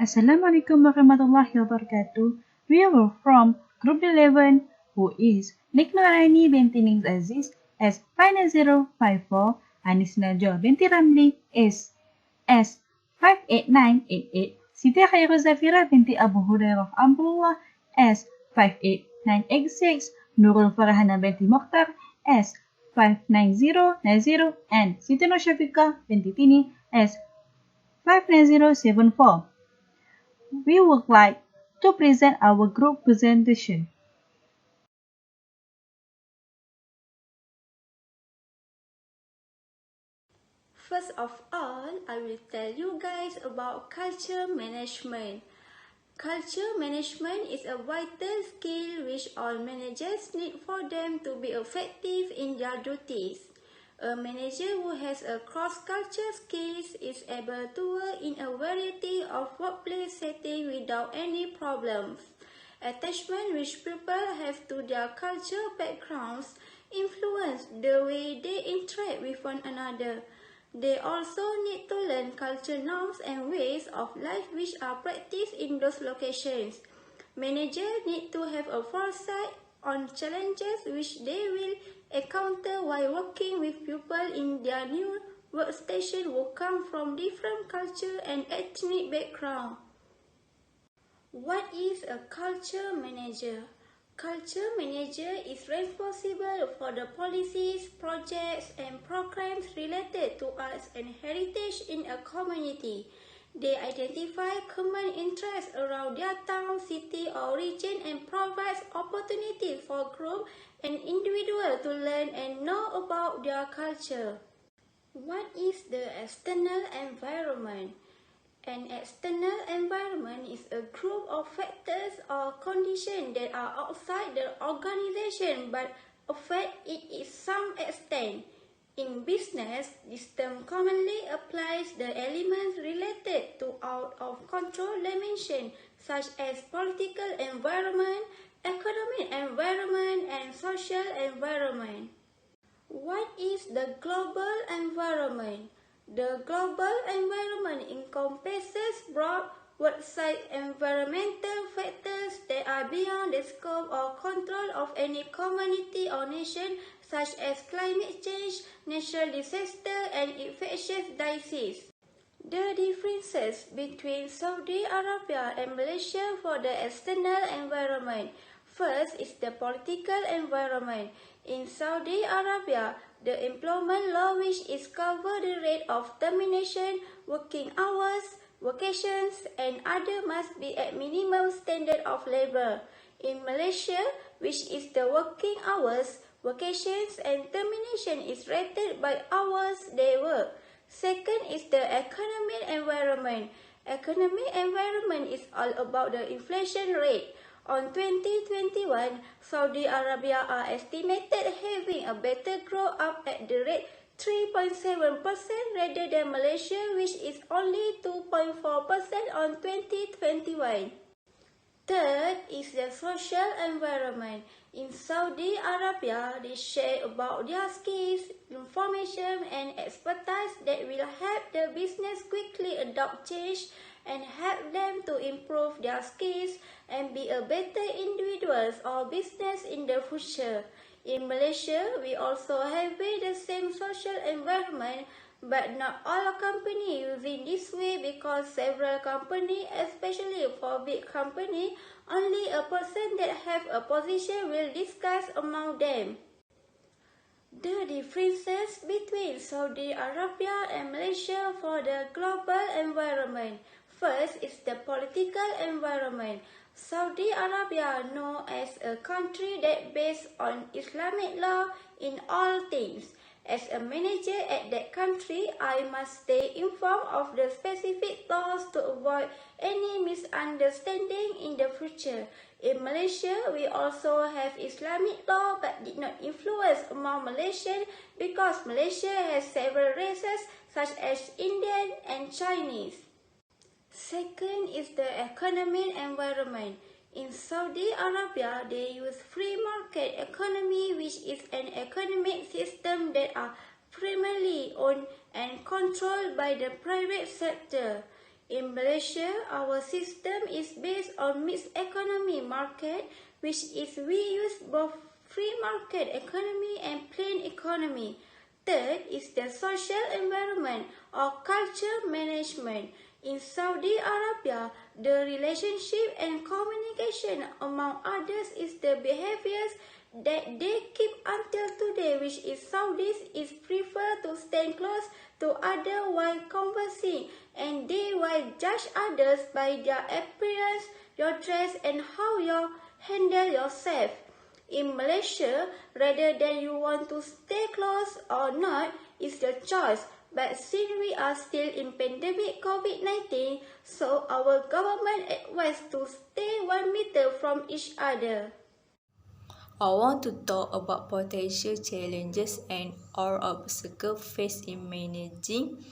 Assalamualaikum warahmatullahi wabarakatuh. We are from Group 11, who is Nik Noraini binti Ning Aziz as 59054, Anis Najwa binti Ramli is S 58988, Siti Khairu Zafira binti Abu Hurairah Abdullah S 58986, Nurul Farhana binti Mokhtar S 59090, and Siti Nur Syafiqah binti Tini S 59074. We would like to present our group presentation. First of all, I will tell you guys about culture management. Culture management is a vital skill which all managers need for them to be effective in their duties. A manager who has a cross-culture skills is able to work in a variety of workplace settings without any problems. Attachment which people have to their cultural backgrounds influence the way they interact with one another. They also need to learn cultural norms and ways of life which are practiced in those locations. Managers need to have a foresight on challenges which they will encounter while working with people in their new workstation who come from different culture and ethnic background. What is a culture manager? Culture manager is responsible for the policies, projects, and programs related to arts and heritage in a community. They identify common interests around their town, city, or region and provide opportunities for groups and individuals to learn and know about their culture. What is the external environment? An external environment is a group of factors or conditions that are outside the organization but affect it in some extent. In business, this term commonly applies the elements related to out-of-control dimensions such as political environment, economic environment, and social environment. What is the global environment? The global environment encompasses broad, wide environmental factors that are beyond the scope or control of any community or nation, such as climate change, natural disaster, and infectious disease. The differences between Saudi Arabia and Malaysia for the external environment. First is the political environment. In Saudi Arabia, the employment law which is cover the rate of termination, working hours, vacations, and other must be at minimum standard of labor. In Malaysia, which is the working hours, vacations, and termination is rated by hours they work. Second is the economic environment. Economic environment is all about the inflation rate. On 2021, Saudi Arabia are estimated having a better growth up at the rate 3.7% rather than Malaysia, which is only 2.4% on 2021. Third is the social environment. In Saudi Arabia, they share about their skills, information, and expertise that will help the business quickly adopt change and help them to improve their skills and be a better individuals or business in the future. In Malaysia, we also have the same social environment, but not all companies using this way because several companies, especially for big companies, only a person that have a position will discuss among them. The differences between Saudi Arabia and Malaysia for the global environment. First is the political environment. Saudi Arabia known as a country that based on Islamic law in all things. As a manager at that country, I must stay informed of the specific laws to avoid any misunderstanding in the future. In Malaysia, we also have Islamic law but did not influence among Malaysians because Malaysia has several races such as Indian and Chinese. Second is the economic environment. In Saudi Arabia, they use free market economy, which is an economic system that are primarily owned and controlled by the private sector. In Malaysia, our system is based on mixed economy market, which is we use both free market economy and plain economy. Third is the social environment or culture management. In Saudi Arabia, the relationship and communication among others is the behaviors that they keep until today, which is Saudis is prefer to stand close to others while conversing, and they will judge others by their appearance, your dress, and how you handle yourself. In Malaysia, rather than you want to stay close or not, is the choice. But since we are still in pandemic COVID-19, so our government advised to stay 1 meter from each other. I want to talk about potential challenges and or obstacles faced in managing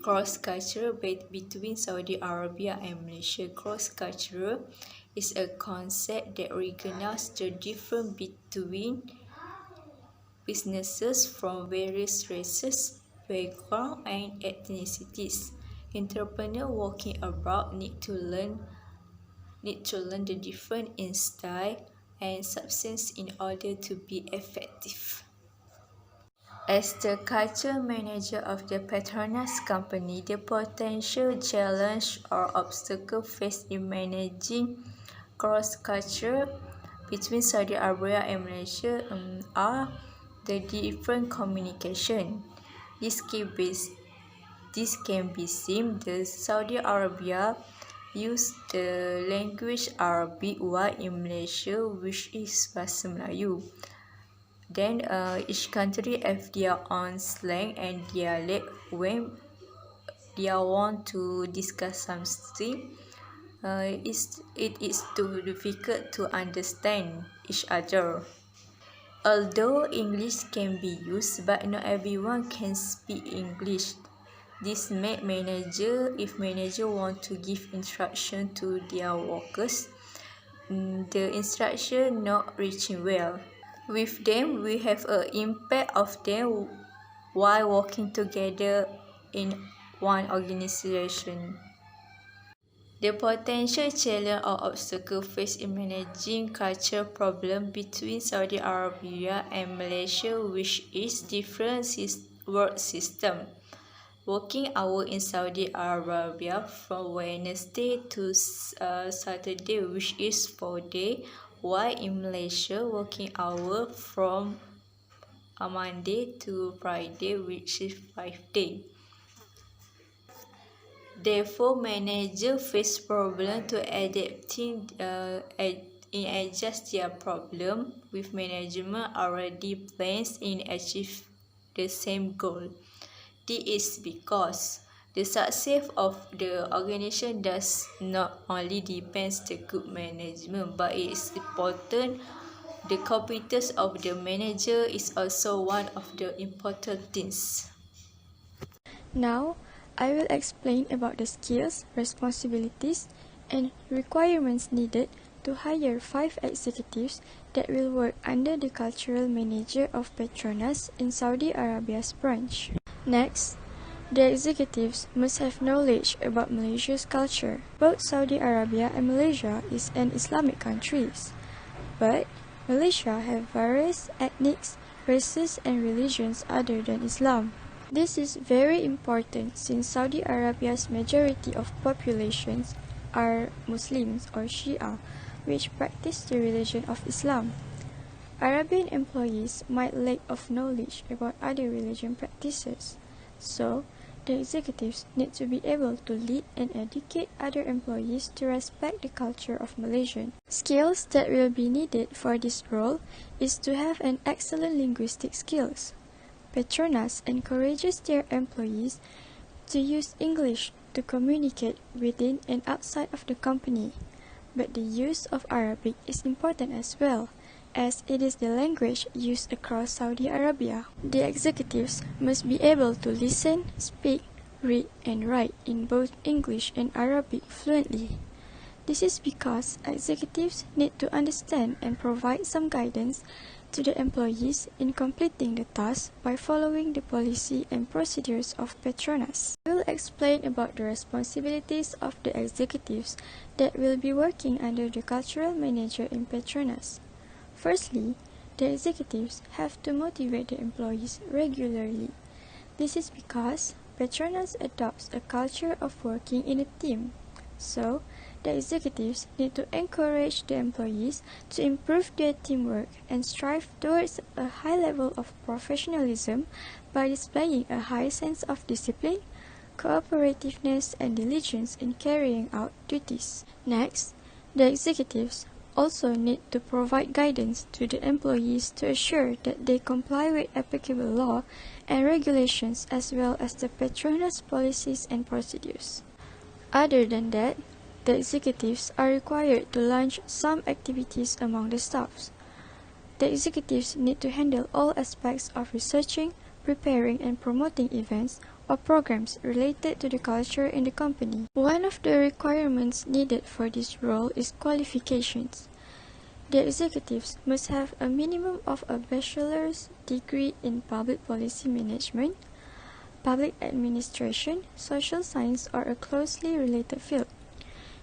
cross-cultural between Saudi Arabia and Malaysia. Cross-cultural is a concept that recognizes the difference between businesses from various races, backgrounds, and ethnicities. Entrepreneurs working abroad need to learn the difference in style and substance in order to be effective. As the culture manager of the Petronas company, the potential challenge or obstacle faced in managing cross-culture between Saudi Arabia and Malaysia are the different communication. This can be seen the Saudi Arabia use the language Arabic, while in Malaysia, which is Bahasa Melayu. Then each country have their own slang and dialect when they want to discuss something. It is too difficult to understand each other. Although English can be used, but not everyone can speak English. This makes if manager want to give instruction to their workers, the instruction not reaching well. With them, we have an impact of them while working together in one organization. The potential challenge or obstacle faced in managing cultural problem between Saudi Arabia and Malaysia, which is different work system. Working hour in Saudi Arabia from Wednesday to Saturday, which is 4 days, while in Malaysia, working hour from Monday to Friday, which is 5 days. Therefore, managers face problem to adjust their problem with management already plans in achieve the same goal. This is because the success of the organization does not only depends the good management, but it is important the competence of the manager is also one of the important things. Now, I will explain about the skills, responsibilities, and requirements needed to hire 5 executives that will work under the cultural manager of Petronas in Saudi Arabia's branch. Next, the executives must have knowledge about Malaysia's culture. Both Saudi Arabia and Malaysia is an Islamic countries, but Malaysia have various ethnics, races, and religions other than Islam. This is very important since Saudi Arabia's majority of populations are Muslims or Shia, which practice the religion of Islam. Arabian employees might lack of knowledge about other religion practices, so the executives need to be able to lead and educate other employees to respect the culture of Malaysian. Skills that will be needed for this role is to have an excellent linguistic skills. Petronas encourages their employees to use English to communicate within and outside of the company, but the use of Arabic is important as well, as it is the language used across Saudi Arabia. The executives must be able to listen, speak, read, and write in both English and Arabic fluently. This is because executives need to understand and provide some guidance to the employees in completing the task by following the policy and procedures of Petronas. I will explain about the responsibilities of the executives that will be working under the cultural manager in Petronas. Firstly, the executives have to motivate the employees regularly. This is because Petronas adopts a culture of working in a team. So, the executives need to encourage the employees to improve their teamwork and strive towards a high level of professionalism by displaying a high sense of discipline, cooperativeness, and diligence in carrying out duties. Next, the executives also need to provide guidance to the employees to assure that they comply with applicable law and regulations as well as the Petronas policies and procedures. Other than that, the executives are required to launch some activities among the staffs. The executives need to handle all aspects of researching, preparing, and promoting events or programs related to the culture in the company. One of the requirements needed for this role is qualifications. The executives must have a minimum of a bachelor's degree in public policy management, public administration, social science, or a closely related field.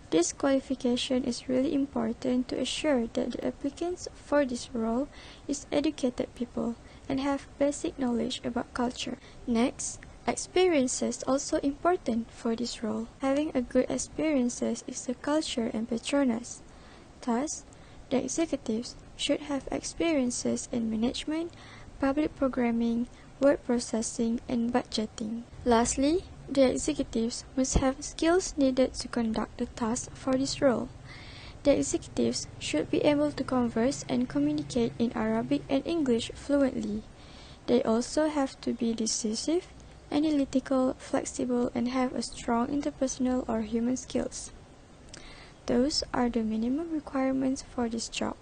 This qualification is really important to assure that the applicants for this role is educated people and have basic knowledge about culture. Next, experiences also important for this role. Having a good experiences is the culture and Petronas. Thus, the executives should have experiences in management, public programming, word processing, and budgeting. Lastly, the executives must have skills needed to conduct the task for this role. The executives should be able to converse and communicate in Arabic and English fluently. They also have to be decisive, analytical, flexible, and have a strong interpersonal or human skills. Those are the minimum requirements for this job.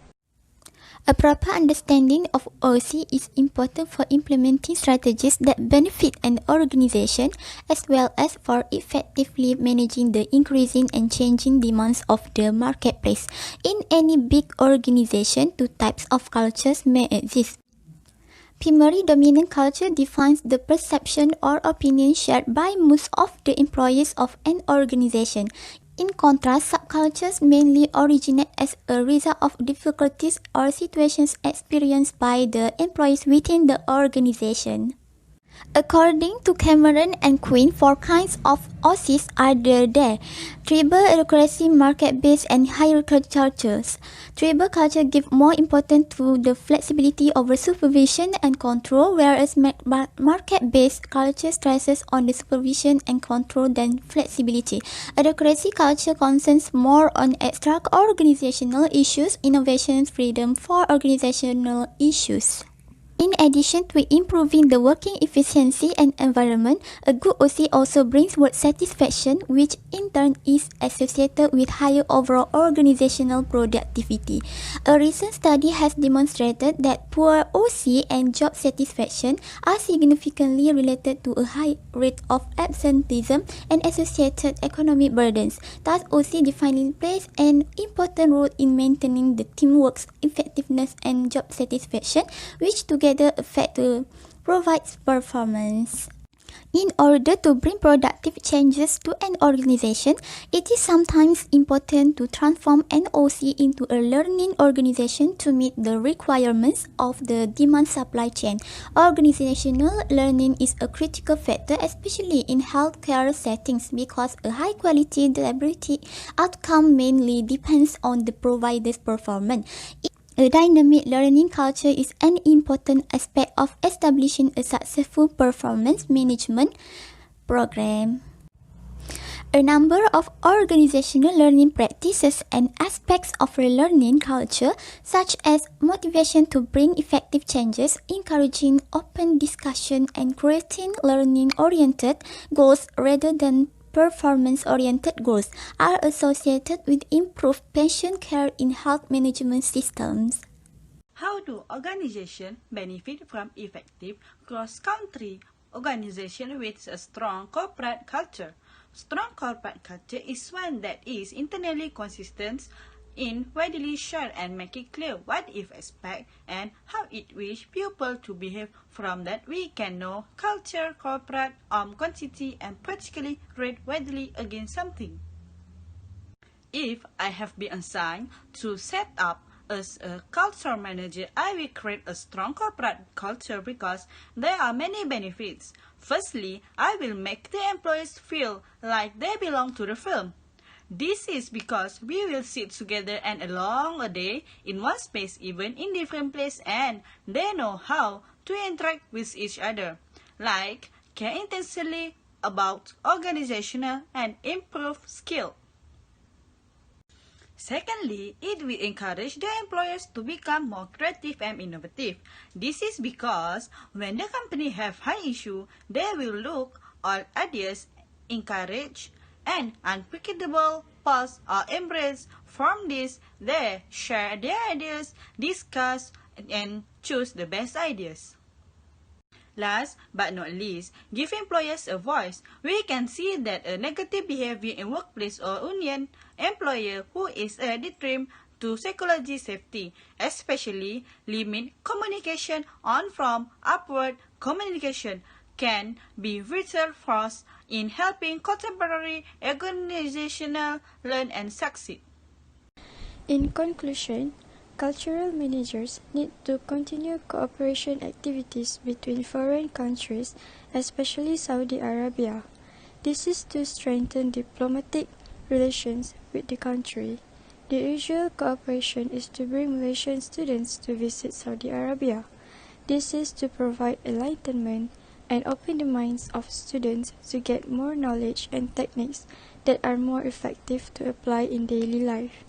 A proper understanding of OC is important for implementing strategies that benefit an organization as well as for effectively managing the increasing and changing demands of the marketplace. In any big organization, two types of cultures may exist. Primary dominant culture defines the perception or opinion shared by most of the employees of an organization. In contrast, subcultures mainly originate as a result of difficulties or situations experienced by the employees within the organization. According to Cameron and Quinn, four kinds of OCs are there: tribal, autocracy, market-based, and hierarchical cultures. Tribal culture give more importance to the flexibility over supervision and control, whereas market-based culture stresses on the supervision and control than flexibility. Autocracy culture concerns more on extra-organizational issues, innovation, freedom for organizational issues. In addition to improving the working efficiency and environment, a good OC also brings work satisfaction, which in turn is associated with higher overall organizational productivity. A recent study has demonstrated that poor OC and job satisfaction are significantly related to a high rate of absenteeism and associated economic burdens. Thus, OC definitely plays an important role in maintaining the teamwork's effectiveness and job satisfaction, which together affect the provides performance. In order to bring productive changes to an organization, it is sometimes important to transform an OC into a learning organization to meet the requirements of the demand-supply chain. Organizational learning is a critical factor, especially in healthcare settings, because a high-quality delivery outcome mainly depends on the provider's performance. A dynamic learning culture is an important aspect of establishing a successful performance management program. A number of organizational learning practices and aspects of a learning culture, such as motivation to bring effective changes, encouraging open discussion, and creating learning-oriented goals rather than performance-oriented goals, are associated with improved patient care in health management systems. How do organizations benefit from effective cross-country organization with a strong corporate culture? Strong corporate culture is one that is internally consistent, in widely shared and make it clear what it expects and how it wish people to behave. From that we can know culture, cooperate, quantity, and particularly rate widely against something. If I have been assigned to set up as a culture manager, I will create a strong corporate culture because there are many benefits. Firstly, I will make the employees feel like they belong to the firm. This is because we will sit together and along a day in one space, even in different places, and they know how to interact with each other, like care intensely about organizational and improve skill. Secondly, it will encourage the employers to become more creative and innovative. This is because when the company have high issue, they will look all ideas, encourage, and unpredictable paths are embraced. From this, they share their ideas, discuss, and choose the best ideas. Last but not least, give employers a voice. We can see that a negative behavior in workplace or union employer who is a detriment to psychology safety, especially limit communication on from upward communication can be vital force in helping contemporary organizational learn and succeed. In conclusion, cultural managers need to continue cooperation activities between foreign countries, especially Saudi Arabia. This is to strengthen diplomatic relations with the country. The usual cooperation is to bring Malaysian students to visit Saudi Arabia. This is to provide enlightenment and open the minds of students to get more knowledge and techniques that are more effective to apply in daily life.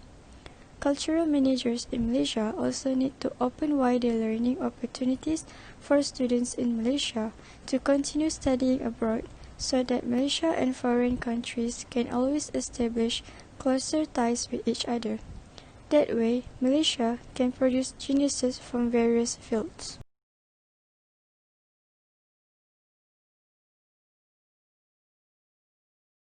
Cultural managers in Malaysia also need to open wider learning opportunities for students in Malaysia to continue studying abroad so that Malaysia and foreign countries can always establish closer ties with each other. That way, Malaysia can produce geniuses from various fields.